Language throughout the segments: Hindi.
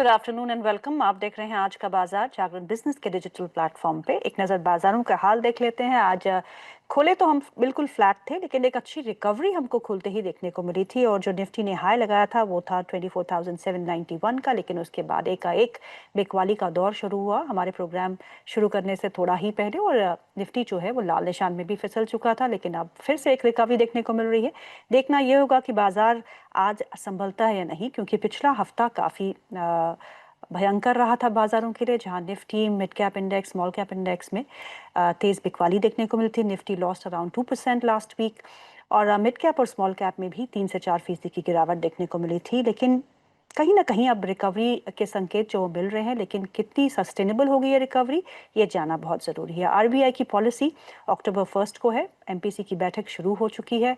Good afternoon and welcome. आप देख रहे हैं आज का बाजार जागरण बिजनेस के डिजिटल प्लेटफॉर्म पे। एक नज़र बाजारों का हाल देख लेते हैं। आज खोले तो हम बिल्कुल फ्लैट थे, लेकिन एक अच्छी रिकवरी हमको खुलते ही देखने को मिली थी। और जो निफ्टी ने हाई लगाया था वो था 24,791 का, लेकिन उसके बाद एकाएक बिकवाली का दौर शुरू हुआ हमारे प्रोग्राम शुरू करने से थोड़ा ही पहले। और निफ्टी जो है वो लाल निशान में भी फिसल चुका था, लेकिन अब फिर से एक रिकवरी देखने को मिल रही है। देखना यह होगा कि बाजार आज संभलता है या नहीं, क्योंकि पिछला हफ्ता काफ़ी भयंकर रहा था बाजारों के लिए, जहां Nifty, mid cap index, small cap index में तेज बिकवाली देखने को मिली थी। Nifty lost around 2% last week, और मिड कैप और स्मॉल कैप में भी 3 से 4% की गिरावट देखने को मिली थी। लेकिन कहीं ना कहीं अब रिकवरी के संकेत जो मिल रहे हैं, लेकिन कितनी सस्टेनेबल होगी ये रिकवरी, ये जानना बहुत ज़रूरी है। आरबीआई की पॉलिसी अक्टूबर 1 को है, एमपीसी की बैठक शुरू हो चुकी है।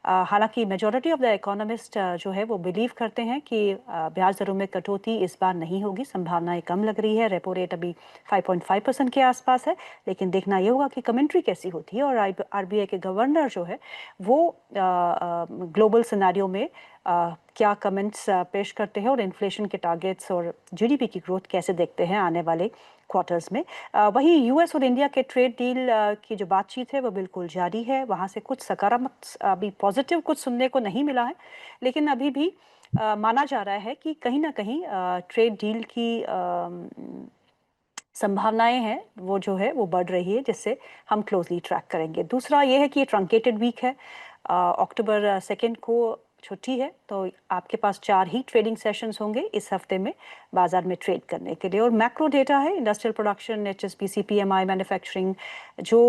हालांकि मेजॉरिटी ऑफ द इकोनॉमिस्ट जो है वो बिलीव करते हैं कि ब्याज दरों में कटौती इस बार नहीं होगी, संभावनाएं कम लग रही है। रेपो रेट अभी 5.5% के आसपास है, लेकिन देखना ये होगा कि कमेंट्री कैसी होती है। और आरबीआई के गवर्नर जो है वो ग्लोबल सिनेरियो में क्या कमेंट्स पेश करते हैं, और इन्फ्लेशन के टारगेट्स और जीडीपी की ग्रोथ कैसे देखते हैं आने वाले क्वार्टर्स में। वहीं यूएस और इंडिया के ट्रेड डील की जो बातचीत है वो बिल्कुल जारी है। वहाँ से कुछ सकारात्मक, अभी पॉजिटिव कुछ सुनने को नहीं मिला है, लेकिन अभी भी माना जा रहा है कि कहीं ना कहीं ट्रेड डील की संभावनाएं हैं वो जो है वो बढ़ रही है, जिससे हम क्लोजली ट्रैक करेंगे। दूसरा ये है कि ये ट्रंकेटेड वीक है। अक्टूबर 2 को छुट्टी है, तो आपके पास 4 ही ट्रेडिंग सेशंस होंगे इस हफ्ते में बाजार में ट्रेड करने के लिए। और मैक्रो डेटा है, इंडस्ट्रियल प्रोडक्शन, एचएसपीसी, पीएमआई, मैन्युफैक्चरिंग, जो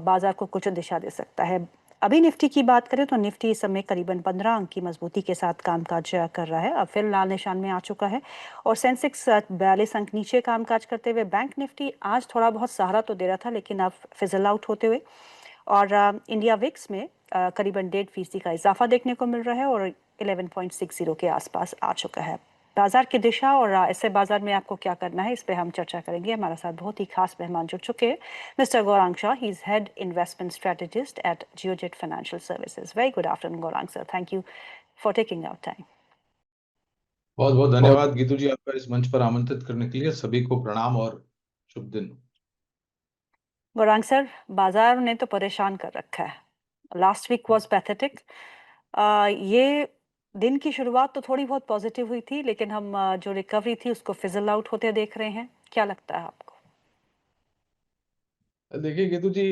बाजार को कुछ दिशा दे सकता है। अभी निफ्टी की बात करें तो निफ्टी इस समय करीबन 15 अंक की मजबूती के साथ कामकाज कर रहा है, अब फिर लाल निशान में आ चुका है। और सेंसेक्स 42 अंक नीचे कामकाज करते हुए। बैंक निफ्टी आज थोड़ा बहुत सहारा तो दे रहा था, लेकिन अब फिजल आउट होते हुए। और इंडिया विक्स में करीबन 1.5% का इजाफा देखने को मिल रहा है, और 11.60 के आसपास आ चुका है। बाजार की दिशा और ऐसे बाजार में आपको क्या करना है, इस पे हम चर्चा करेंगे। हमारे साथ बहुत ही खास मेहमान जुड़ चुके हैं, mister Gaurang Shah. He is head investment strategist at Geojit financial services. Very good afternoon Gaurang sir, thank you for taking out time. बहुत बहुत धन्यवाद गीतू जी, आपका इस मंच पर आमंत्रित करने के लिए। सभी को प्रणाम और शुभ दिन। गौरांग सर, बाजार ने तो परेशान कर रखा है। Last week was pathetic. ये दिन की शुरुआत तो थोड़ी बहुत पॉजिटिव हुई थी, लेकिन हम जो रिकवरी थी उसको फिजल आउट होते देख रहे हैं। क्या लगता है आपको? देखिए गीतू जी,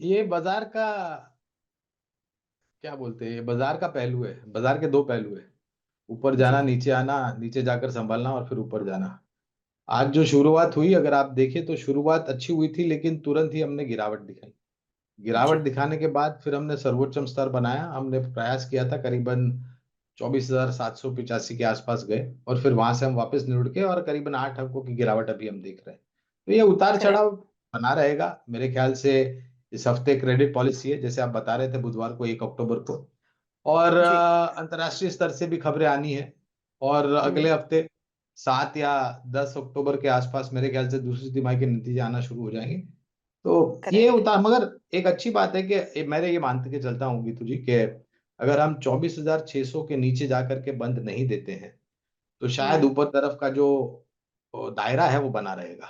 ये बाजार का क्या बोलते हैं, ये बाजार का पहलू है। बाजार के दो पहलू है, ऊपर जी। जाना, नीचे आना, नीचे जाकर संभलना और फिर ऊपर जाना। आज जो शुरुआत हुई, अगर आप देखें तो शुरुआत अच्छी हुई थी, लेकिन तुरंत ही हमने गिरावट दिखाई। गिरावट जी। दिखाने के बाद फिर हमने सर्वोच्चम स्तर बनाया। हमने प्रयास किया था, करीबन 24,785 के आसपास गए, और फिर वहां से हम वापस निरुड़ के और करीबन 8 अंकों की गिरावट अभी हम देख रहे हैं। तो ये उतार करेक्ट। चढ़ाव बना रहेगा मेरे ख्याल से। इस हफ्ते क्रेडिट पॉलिसी है, जैसे आप बता रहे थे, बुधवार को 1 अक्टूबर को। और जी। अंतर्राष्ट्रीय स्तर से भी खबरें आनी है। और अगले हफ्ते 7 या 10 अक्टूबर के आसपास मेरे ख्याल से दूसरी तिमाही के नतीजे आना शुरू हो जाएंगे। तो ये करेक्ट। उतार, मगर एक अच्छी बात है कि मैं ये मानते के चलता हूँ गीतू जी, कि अगर हम 24,600 के नीचे जाकर के बंद नहीं देते हैं, तो शायद ऊपर तरफ का जो दायरा है वो बना रहेगा।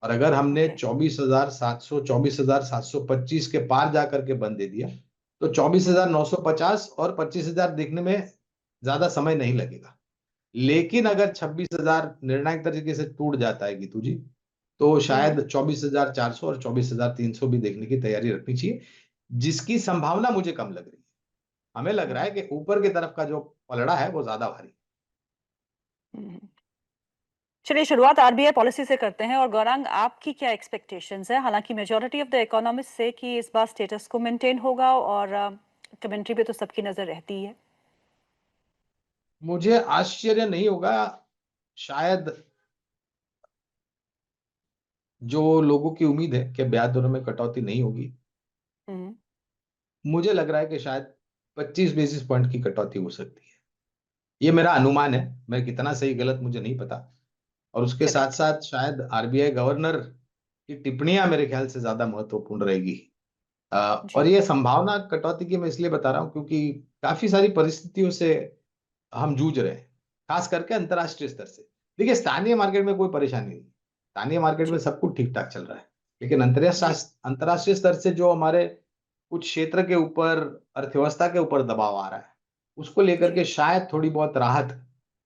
और अगर हमने ओके। 24,700, 24,725 के पार जाकर के बंद दे दिया, तो 24,950 और 25,000 देखने में ज्यादा समय नहीं लगेगा। लेकिन अगर 26,000 निर्णायक तरीके से टूट जाता है गीतू जी, तो शायद 24,400 और 24,300 भी देखने की तैयारी रखनी चाहिए, जिसकी संभावना मुझे कम लग रही है। हमें लग रहा है कि ऊपर की तरफ का जो पलड़ा है वो ज्यादा भारी। चलिए, शुरुआत आरबीआई पॉलिसी से करते हैं। और गौरांग, आपकी क्या एक्सपेक्टेशंस है? हालांकि मेजॉरिटी ऑफ द इकोनॉमिस्ट से कि इस बार स्टेटस को मेंटेन होगा, और कमेंट्री पे तो सबकी नजर रहती है। मुझे आश्चर्य नहीं होगा, शायद जो लोगों की उम्मीद है कि ब्याज दरों में कटौती नहीं होगी, हम्म। मुझे लग रहा है कि शायद 25 बेसिस पॉइंट की कटौती हो सकती है। ये मेरा अनुमान है, मैं कितना सही गलत मुझे नहीं पता। और उसके साथ करेक्ट। साथ शायद आरबीआई गवर्नर की टिप्पणियां मेरे ख्याल से ज्यादा महत्वपूर्ण रहेगी। और जी। ये संभावना कटौती की मैं इसलिए बता रहा हूं, क्योंकि काफी सारी परिस्थितियों से हम जूझ रहे हैं, खास करके अंतर्राष्ट्रीय स्तर से। देखिए, स्थानीय मार्केट में कोई परेशानी नहीं, स्थानीय मार्केट में जी। सब कुछ ठीक ठाक चल रहा है। लेकिन जी। अंतर्राष्ट्रीय स्तर से जो हमारे कुछ क्षेत्र के ऊपर, अर्थव्यवस्था के ऊपर दबाव आ रहा है, उसको लेकर जी। के शायद थोड़ी बहुत राहत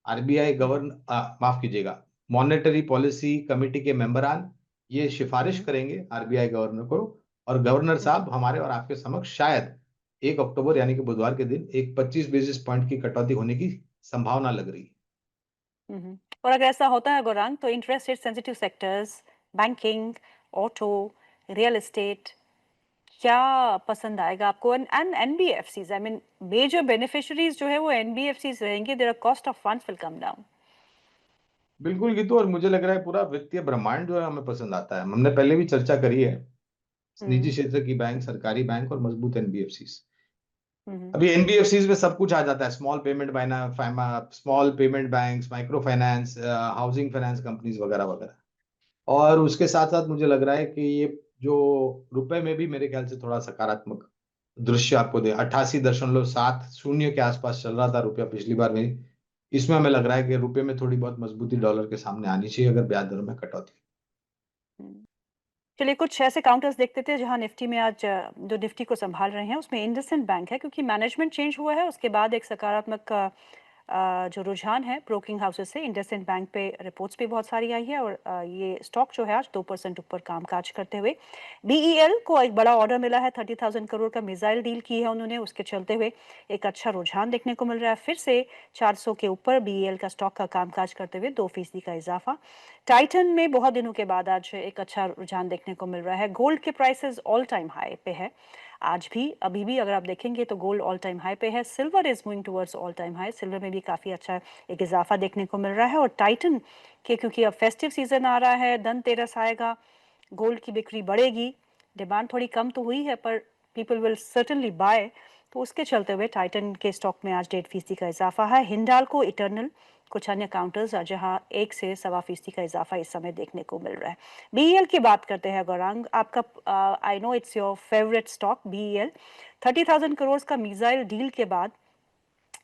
आरबीआई माफ कीजिएगा, मॉनेटरी पॉलिसी कमेटी के मेंबरान ये सिफारिश करेंगे आरबीआई गवर्नर को, और गवर्नर साहब हमारे और आपके समक्ष शायद 1 अक्टूबर यानी कि बुधवार के दिन एक 25 बेसिस पॉइंट की कटौती होने की संभावना लग रही है। और अगर ऐसा होता है गौरांग, तो interest rate sensitive sectors, banking, auto, real estate, क्या पसंद आएगा आपको? And NBFCs, I mean major beneficiaries जो है वो एनबीएफसीज रहेंगे, their cost of funds will come down. बिल्कुल गीतू, और मुझे लग रहा है पूरा वित्तीय ब्रह्मांड जो है हमें पसंद आता है। हमने पहले भी चर्चा करी है, निजी हम्म। क्षेत्र की बैंक, सरकारी बैंक और मजबूत एनबीएफसीज। हम्म। अभी एनबीएफसीज में सब कुछ आ जाता है, small payment banks, micro finance, housing finance companies वगैरह वगैरह। और उसके साथ साथ मुझे लग रहा है कि ये जो रुपए में भी मेरे ख्याल से थोड़ा सकारात्मक दृश्य आपको दे, 88.70 के आसपास चल रहा था रुपया पिछली बार में। इसमें हमें लग रहा है कि रुपए में थोड़ी बहुत मजबूती डॉलर के सामने आनी चाहिए अगर ब्याज दरों में कटौती। हम्म। चलिए कुछ ऐसे काउंटर्स देखते थे जहां निफ्टी में आज जो निफ्टी को संभाल रहे हैं उसमें इंडसइंड बैंक है, क्योंकि मैनेजमेंट चेंज हुआ है उसके बाद एक सकारात्मक जो रुझान है ब्रोकिंग हाउसेस से इंडसइंड बैंक पे रिपोर्ट्स भी बहुत सारी आई है, और ये स्टॉक जो है आज 2% ऊपर कामकाज करते हुए। बीईएल को एक बड़ा ऑर्डर मिला है, 30,000 करोड़ का मिसाइल डील की है उन्होंने, उसके चलते हुए एक अच्छा रुझान देखने को मिल रहा है। फिर से 400 के ऊपर बीईएल का स्टॉक का कामकाज करते हुए 2% का इजाफा। टाइटन में बहुत दिनों के बाद आज एक अच्छा रुझान देखने को मिल रहा है। गोल्ड के प्राइसेस ऑल टाइम हाई पे है आज भी, अभी भी अगर आप देखेंगे तो गोल्ड ऑल टाइम हाई पे है। Silver is moving towards all time high, silver में भी काफ़ी अच्छा एक इजाफा देखने को मिल रहा है। और टाइटन के क्योंकि अब फेस्टिव सीजन आ रहा है, धनतेरस आएगा, गोल्ड की बिक्री बढ़ेगी, डिमांड थोड़ी कम तो हुई है पर पीपल विल सर्टनली बाय, तो उसके चलते हुए टाइटन के स्टॉक में आज 1.5% का इजाफा है। हिंडाल्को, इटर्नल, कुछ अन्य काउंटर्स जहां 1 से 1.25% का इजाफा इस समय देखने को मिल रहा है। बीईएल की बात करते हैं गौरांग, आपका I know it's your favourite stock BEL. 30,000 crore का मिसाइल डील के बाद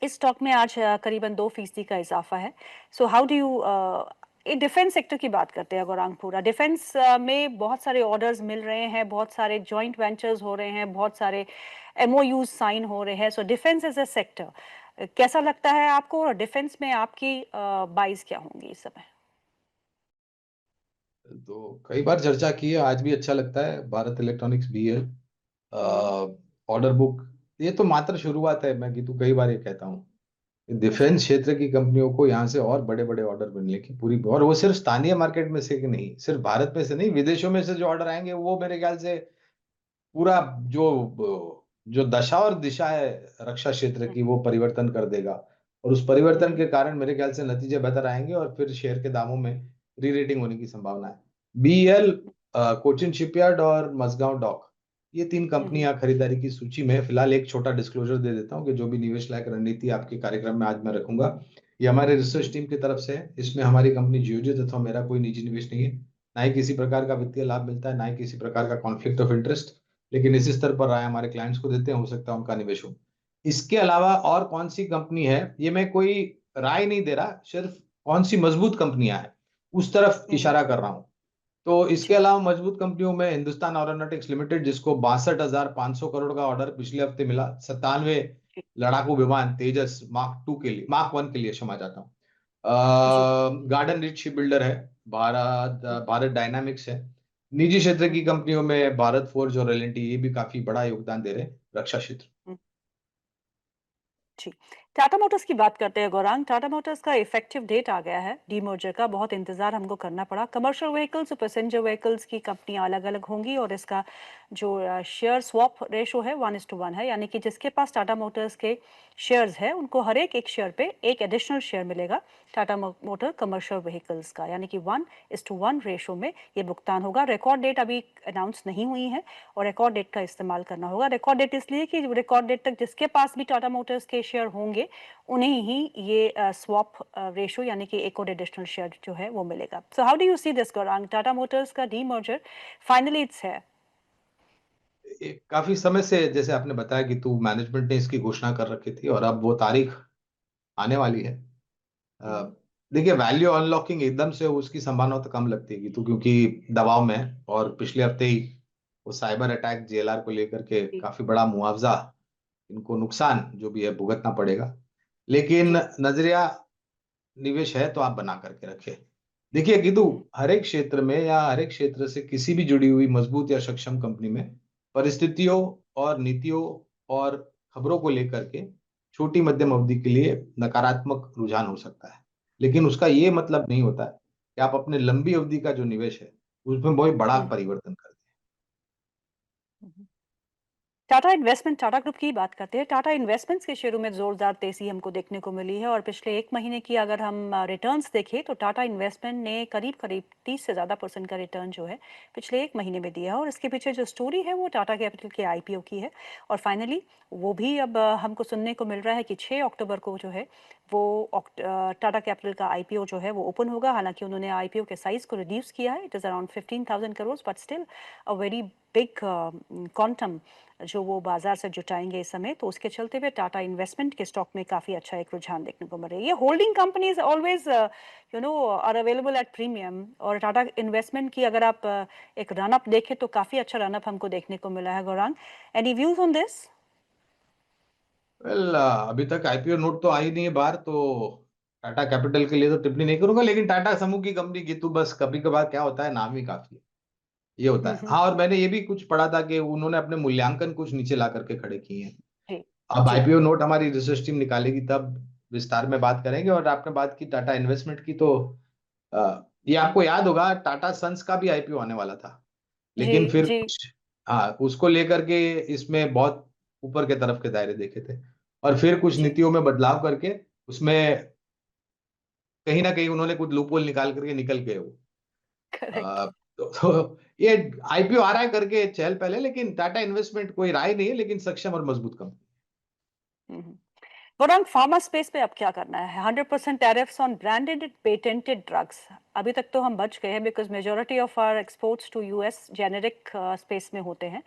इस स्टॉक में आज करीबन 2% का इजाफा है। सो हाउ डू यू, ये डिफेंस सेक्टर की बात करते हैं गौरांग, पूरा डिफेंस में बहुत सारे ऑर्डर्स मिल रहे हैं, बहुत सारे जॉइंट वेंचर्स हो रहे हैं, बहुत सारे एमओयूज साइन हो रहे हैं। So defence as A sector कैसा लगता है आपको, और डिफेंस में आपकी बाइज क्या होंगी इस समय? तो कई बार चर्चा की है, आज भी अच्छा लगता है भारत इलेक्ट्रॉनिक्स बीएल। हम्म। ऑर्डर बुक, ये तो मात्र शुरुआत है। मैं तो कई बार ये कहता हूँ, जी। डिफेंस क्षेत्र की कंपनियों को यहाँ से और बड़े बड़े ऑर्डर मिलने की पूरी, और वो सिर्फ स्थानीय मार्केट में से कि नहीं, सिर्फ भारत में से नहीं, विदेशों में से जो ऑर्डर आएंगे वो मेरे ख्याल से पूरा जो जो दशा और दिशा है रक्षा क्षेत्र की, वो परिवर्तन कर देगा। और उस परिवर्तन हम्म। के कारण मेरे ख्याल से नतीजे बेहतर आएंगे और फिर शेयर के दामों में री रेटिंग होने की संभावना है। बीएल, कोचिन शिपयार्ड और मझगांव डॉक, ये तीन हम्म। कंपनियां खरीदारी की सूची में। फिलहाल एक छोटा डिस्क्लोजर दे देता हूं कि जो भी निवेश लायक रणनीति आपके कार्यक्रम में आज मैं रखूंगा, ये हमारे रिसर्च टीम की तरफ से है। इसमें हमारी कंपनी जियोजित अथवा मेरा कोई निजी निवेश नहीं है, ना ही किसी प्रकार का वित्तीय लाभ मिलता है, ना ही किसी प्रकार का कॉन्फ्लिक्ट ऑफ इंटरेस्ट। लेकिन इस स्तर पर राय हमारे क्लाइंट्स को देते हैं, हो सकता है उनका निवेश हो। इसके अलावा और कौन सी कंपनी है, ये मैं कोई राय नहीं दे रहा, सिर्फ कौन सी मजबूत कंपनियां हैं उस तरफ हम्म। इशारा कर रहा हूं। तो इसके जी। अलावा मजबूत कंपनियों में हिंदुस्तान एरोनॉटिक्स लिमिटेड, जिसको 62,500 करोड़ का ऑर्डर पिछले हफ्ते मिला, 97 जी। लड़ाकू विमान तेजस मार्क 2 के लिए, मार्क 1 के लिए, क्षमा चाहता हूँ। जी। गार्डन रिच शिप बिल्डर है, भारत हम्म। भारत डायनामिक्स है। निजी क्षेत्र की हम्म। कंपनियों में भारत फोर्ज और एल&टी, ये भी काफी बड़ा योगदान दे रहे हैं रक्षा क्षेत्र। हम्म। जी। टाटा मोटर्स की बात करते हैं गौरांग, टाटा मोटर्स का इफेक्टिव डेट आ गया है डीमर्जर का, बहुत इंतजार हमको करना पड़ा। कमर्शियल व्हीकल्स और पैसेंजर व्हीकल्स की कंपनियां अलग अलग होंगी, और इसका जो शेयर स्वैप रेशो है 1:1 है, यानी कि जिसके पास टाटा मोटर्स के शेयर्स है उनको हर एक शेयर पे एक एडिशनल शेयर मिलेगा टाटा मोटर कमर्शियल व्हीकल्स का, यानी कि 1:1 रेशो में ये भुगतान होगा। रिकॉर्ड डेट अभी अनाउंस नहीं हुई है, और रिकॉर्ड डेट का इस्तेमाल करना होगा। रिकॉर्ड डेट इसलिए कि रिकॉर्ड डेट तक जिसके पास भी टाटा मोटर्स के शेयर होंगे उन्हें ही ये स्वैप रेशो यानी कि एक और एडिशनल शेयर जो है वो मिलेगा। So how do you see this Gaurang, Tata Motors का डीमर्जर फाइनली इट्स है? काफी समय से, जैसे आपने बताया कि तू मैनेजमेंट ने इसकी घोषणा कर रखी थी और अब वो तारीख आने वाली है। देखिए, वैल्यू अनलॉकिंग एकदम से उसकी संभावना तो कम लगती है, तो क्योंकि दबाव में है, और पिछले हफ्ते ही वो साइबर अटैक जेएलआर को लेकर के जी काफी बड़ा मुआवजा, इनको नुकसान जो भी है भुगतना पड़ेगा। लेकिन जी। नजरिया निवेश है तो आप बना करके रखे। देखिए गीतू, हर एक क्षेत्र में या हर एक क्षेत्र से किसी भी जुड़ी हुई मजबूत या सक्षम कंपनी में परिस्थितियों और नीतियों और खबरों को लेकर के छोटी मध्यम अवधि के लिए नकारात्मक रुझान हो सकता है, लेकिन उसका ये मतलब नहीं होता है कि आप अपने लंबी अवधि का जो निवेश है उसमें बहुत बड़ा परिवर्तन कर दें। टाटा इन्वेस्टमेंट, टाटा ग्रुप की बात करते हैं। टाटा इन्वेस्टमेंट्स के शेयरों में जोरदार तेजी हमको देखने को मिली है और पिछले एक महीने की अगर हम रिटर्न्स देखें तो टाटा इन्वेस्टमेंट ने करीब करीब 30 से ज़्यादा % का रिटर्न जो है पिछले एक महीने में दिया है। और इसके पीछे जो स्टोरी है वो टाटा कैपिटल के आईपीओ की है। और फाइनली वो भी अब हमको सुनने को मिल रहा है कि 6 अक्टूबर को जो है वो टाटा कैपिटल का आईपीओ जो है वो ओपन होगा। हालांकि उन्होंने आईपीओ के साइज को रिड्यूस किया है, it is around 15,000 crore, but still a very big quantum जो वो बाजार से जुटाएंगे इस समय। तो उसके चलते हुए टाटा इन्वेस्टमेंट के स्टॉक में काफी अच्छा एक रुझान देखने को मिल रहा है। ये holding companies always are available at premium. और टाटा इन्वेस्टमेंट की अगर आप एक रनअप देखें तो काफी अच्छा रनअप हमको देखने को मिला है। Gaurang, any views on this? Well, अभी तक आईपीओ नोट तो आई नहीं है बाहर, तो टाटा कैपिटल के लिए तो टिप्पणी नहीं करूंगा, लेकिन टाटा समूह की कंपनी गीतू बस कभी कभार क्या होता है, नाम ही काफी है, ये होता है। हाँ, और मैंने ये भी कुछ पढ़ा था कि उन्होंने अपने मूल्यांकन कुछ नीचे ला करके खड़े किए हैं। जी अब जी। आईपीओ नोट हमारी रिसर्च टीम निकालेगी तब विस्तार में बात करेंगे। और आपने बात की टाटा इन्वेस्टमेंट की, तो ये आपको याद होगा टाटा सन्स का भी आईपीओ आने वाला था, जी लेकिन फिर जी। कुछ, हाँ, उसको लेकर के इसमें बहुत ऊपर के तरफ के दायरे देखे थे, और फिर कुछ जी। नीतियों में बदलाव करके उसमें कहीं ना कहीं उन्होंने कुछ लूपहोल निकाल करके निकल गए वो। करेक्ट। अ, तो ये आईपीओ आ रहा है करके चहल पहले, लेकिन टाटा इन्वेस्टमेंट कोई राय नहीं है, लेकिन सक्षम और मजबूत कंपनी। गौरव, फार्मा स्पेस पे अब क्या करना है? 100% tariffs on branded patented drugs. अभी तक तो हम बच गए हैं because majority of our exports to US generic space में होते हैं।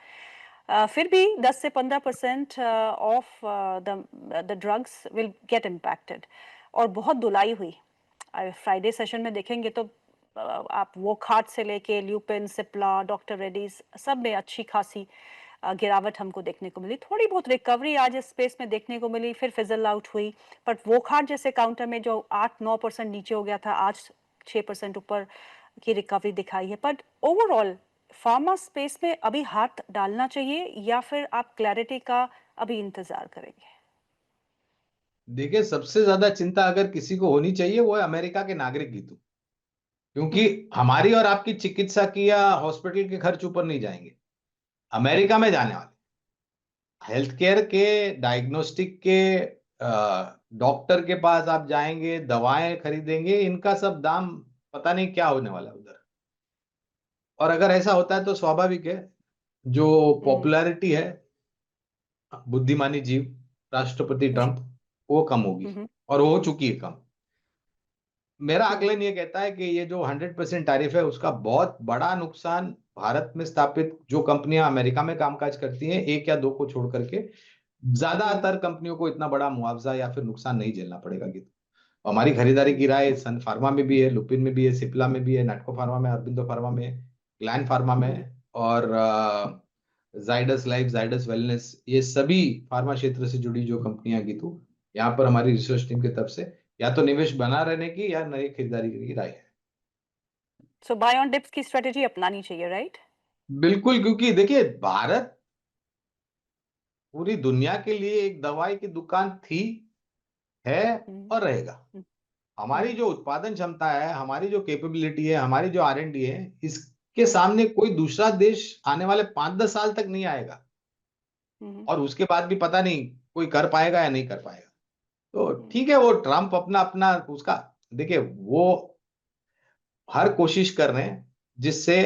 फिर भी 10 से 15% of the drugs will get impacted. और बहुत धुलाई हुई। फ्राइडे सेशन में देखेंगे तो आप वो खाट से लेके ल्यूपिन, सिप्ला, डॉक्टर रेड्डीज सब में अच्छी खासी गिरावट हमको देखने को मिली। थोड़ी बहुत रिकवरी आज इस स्पेस में देखने को मिली, फिर फिजल आउट हुई। बट वो खाट जैसे काउंटर में जो 8-9% नीचे हो गया था, आज 6% ऊपर की रिकवरी दिखाई है। बट ओवरऑल फार्मा स्पेस में अभी हाथ डालना चाहिए या फिर आप क्लैरिटी का अभी इंतजार करेंगे? देखिए, सबसे ज्यादा चिंता अगर किसी को होनी चाहिए वो है अमेरिका के नागरिक गीतू, क्योंकि हमारी और आपकी चिकित्सा की या हॉस्पिटल के खर्च ऊपर नहीं जाएंगे, अमेरिका में जाने वाले हेल्थ केयर के, डायग्नोस्टिक के, डॉक्टर के पास आप जाएंगे, दवाएं खरीदेंगे, इनका सब दाम पता नहीं क्या होने वाला है उधर। और अगर ऐसा होता है तो स्वाभाविक है, जो पॉपुलैरिटी है बुद्धिमानी जीव राष्ट्रपति जी। ट्रंप, वो कम होगी, और वो हो चुकी है कम। मेरा आकलन ये कहता है कि ये जो 100% टैरिफ है उसका बहुत बड़ा नुकसान भारत में स्थापित जो कंपनियां अमेरिका में कामकाज करती हैं, एक या दो को छोड़ करके ज्यादातर कंपनियों को इतना बड़ा मुआवजा या फिर नुकसान नहीं झेलना पड़ेगा। कि हमारी खरीदारी की राय सन फार्मा में भी है, लुपिन में भी है, सिप्ला में भी है, नाटको फार्मा में, अरबिंदो फार्मा में, ग्लैंड फार्मा में, और जाइडस लाइफ, जाइडस वेलनेस, ये सभी फार्मा क्षेत्र से जुड़ी जो कंपनियां गीतू, यहाँ पर हमारी रिसर्च टीम की तरफ से या तो निवेश बना रहने की या नई खरीदारी की राय है। सो बाय ऑन डिप्स की स्ट्रेटेजी अपनानी चाहिए, राइट? बिल्कुल, क्योंकि देखिए, भारत पूरी दुनिया के लिए एक दवाई की दुकान थी, है और रहेगा। हमारी जो उत्पादन क्षमता है, हमारी जो कैपेबिलिटी है, हमारी जो R&D है, इसके सामने कोई दूसरा देश आने वाले 5-10 साल तक नहीं आएगा, और उसके बाद भी पता नहीं कोई कर पाएगा या नहीं कर पाएगा। तो ठीक है, वो ट्रम्प अपना अपना उसका, देखिए, वो हर कोशिश कर रहे हैं जिससे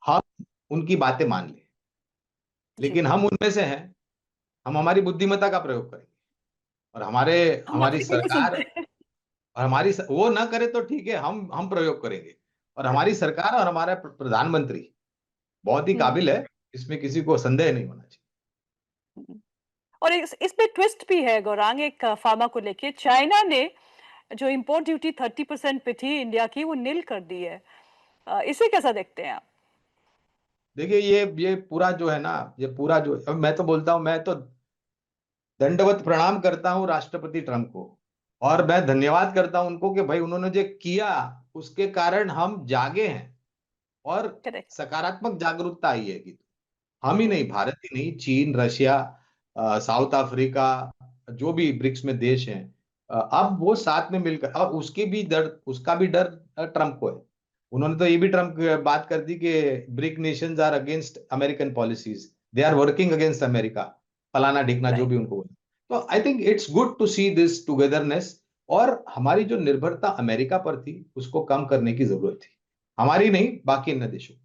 हम उनकी बातें मान लें, जी। लेकिन हम उनमें से हैं, हम हमारी बुद्धिमत्ता का प्रयोग करेंगे, और हमारे हम हमारी आपकी क्यों नहीं सरकार, सुनते? और वो ना करे तो ठीक है, हम प्रयोग करेंगे। और हमारी सरकार और हमारा प्रधानमंत्री बहुत ही काबिल है, इसमें किसी को संदेह नहीं होना चाहिए। और इसमें ट्विस्ट भी है गौरांग, एक फार्मा को लेके चाइना ने जो इम्पोर्ट ड्यूटी 30% पे थी इंडिया की, वो नील कर दी है। इसे कैसा देखते हैं आप? देखिए ये पूरा जो है ना, ये पूरा जो, अब मैं तो बोलता हूं, मैं तो दंडवत प्रणाम करता हूं राष्ट्रपति ट्रम्प को, और मैं धन्यवाद करता हूं उनको कि भाई उन्होंने जो किया उसके कारण हम जागे हैं और करेक्ट। सकारात्मक जागरूकता आई है कि हम ही हम्म। नहीं, भारत ही नहीं, चीन, रशिया, साउथ अफ्रीका, जो भी ब्रिक्स में देश हैं, अब वो साथ में मिलकर, और उसकी भी डर, उसका भी डर ट्रम्प को है। उन्होंने तो ये भी ट्रम्प बात कर दी कि BRIC nations are against American policies, they are working against America, फलाना ढिकना जो राइट। भी उनको बोला। तो I think it's good to see this togetherness, और हमारी जो निर्भरता अमेरिका पर थी उसको कम करने की जरूरत थी, हमारी नहीं, बाकी अन्य देशों की।